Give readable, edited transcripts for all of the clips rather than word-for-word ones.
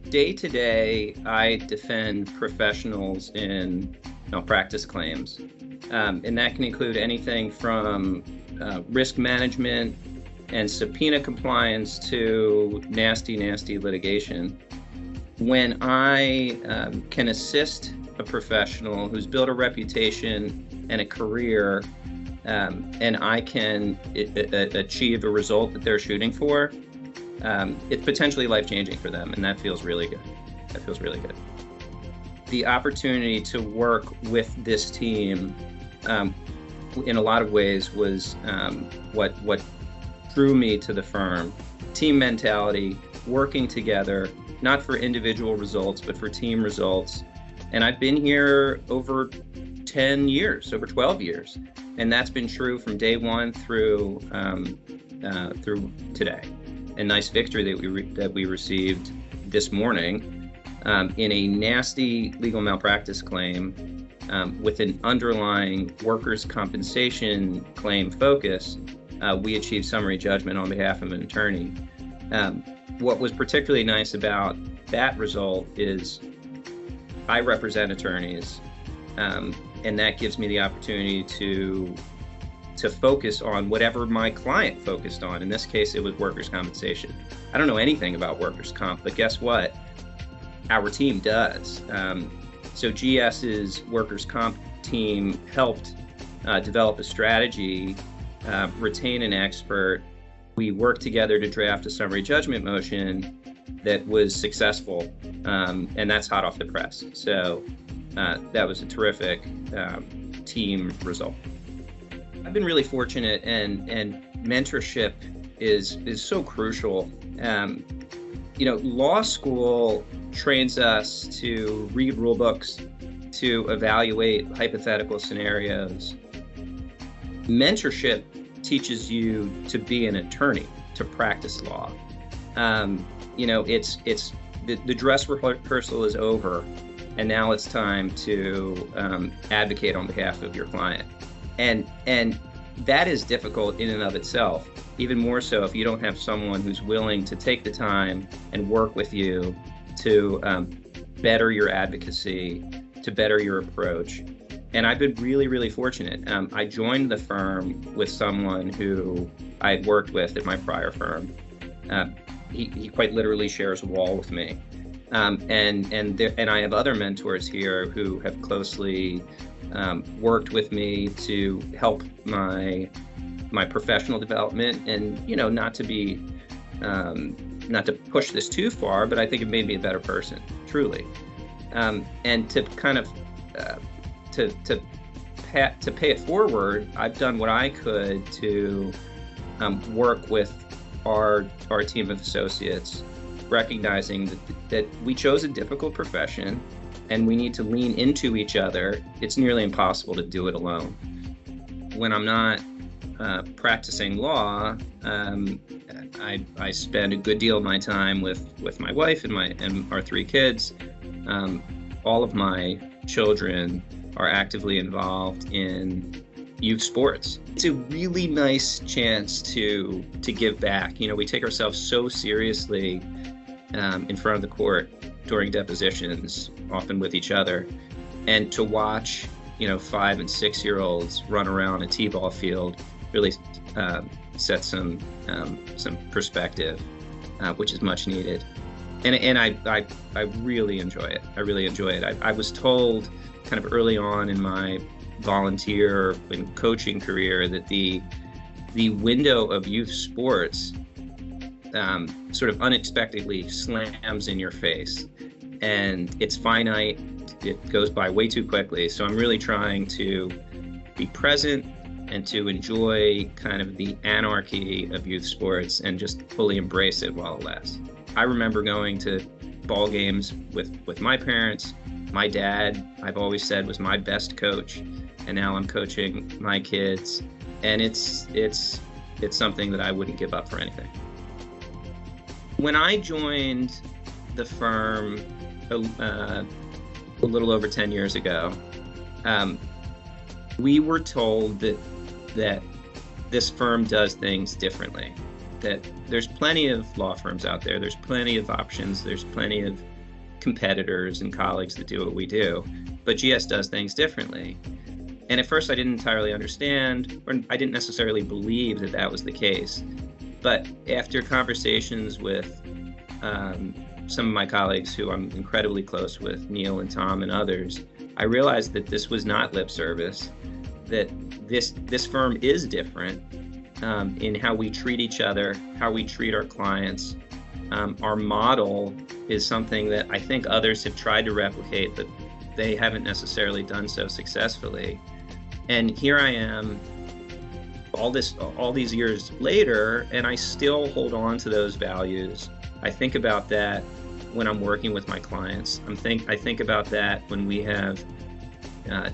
Day to day, I defend professionals in malpractice claims. And that can include anything from risk management and subpoena compliance to nasty litigation. When I can assist a professional who's built a reputation and a career, and I can achieve a result that they're shooting for, it's potentially life-changing for them, and that feels really good. That feels really good. The opportunity to work with this team in a lot of ways was what drew me to the firm. Team mentality, working together, not for individual results, but for team results. And I've been here over 10 years, over 12 years. And that's been true from day one through today. A nice victory that we received this morning in a nasty legal malpractice claim with an underlying workers' compensation claim focus. We achieved summary judgment on behalf of an attorney. What was particularly nice about that result is I represent attorneys, and that gives me the opportunity to focus on whatever my client focused on. In this case, it was workers' compensation. I don't know anything about workers' comp, but guess what? Our team does. So GS's workers' comp team helped develop a strategy, retain an expert. We worked together to draft a summary judgment motion that was successful, and that's hot off the press. So that was a terrific team result. I've been really fortunate, and mentorship is so crucial. Law school trains us to read rule books, to evaluate hypothetical scenarios. Mentorship teaches you to be an attorney, to practice law. It's the dress rehearsal is over, and now it's time to advocate on behalf of your client. And that is difficult in and of itself, even more so if you don't have someone who's willing to take the time and work with you to better your advocacy, to better your approach. And I've been really fortunate. I joined the firm with someone who I had worked with at my prior firm. He quite literally shares a wall with me. And I have other mentors here who have closely worked with me to help my professional development, and not to push this too far, but I think it made me a better person, truly. And to kind of to pay it forward, I've done what I could to work with our team of associates, recognizing that we chose a difficult profession and we need to lean into each other. It's nearly impossible to do it alone. When I'm not practicing law, I spend a good deal of my time with my wife and our 3 kids. All of my children are actively involved in youth sports. It's a really nice chance to give back. We take ourselves so seriously in front of the court during depositions, often with each other, and to watch 5 and 6 year olds run around a t-ball field really set some perspective, which is much needed. And I really enjoy it. I really enjoy it. I was told kind of early on in my volunteer and coaching career that the window of youth sports sort of unexpectedly slams in your face, and it's finite. It goes by way too quickly. So I'm really trying to be present and to enjoy kind of the anarchy of youth sports and just fully embrace it while it lasts. I remember going to ball games with my parents. My dad, I've always said, was my best coach, and now I'm coaching my kids, and it's something that I wouldn't give up for anything. When I joined the firm a little over 10 years ago, we were told that that this firm does things differently, that there's plenty of law firms out there, there's plenty of options, there's plenty of competitors and colleagues that do what we do, but GS does things differently. And at first I didn't entirely understand, or I didn't necessarily believe that that was the case. But after conversations with some of my colleagues who I'm incredibly close with, Neil and Tom and others, I realized that this was not lip service, that this firm is different in how we treat each other, how we treat our clients. Our model is something that I think others have tried to replicate, but they haven't necessarily done so successfully. And here I am, all these years later, and I still hold on to those values. I think about that when I'm working with my clients. I think about that when we have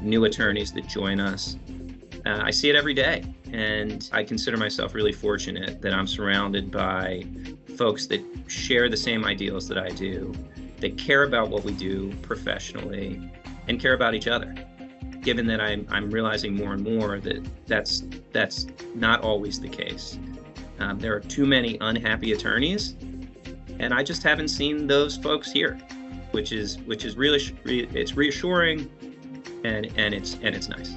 new attorneys that join us. I see it every day, and I consider myself really fortunate that I'm surrounded by folks that share the same ideals that I do, that care about what we do professionally, and care about each other. Given that I'm realizing more and more that that's not always the case. There are too many unhappy attorneys, and I just haven't seen those folks here, which is really it's reassuring, and it's nice.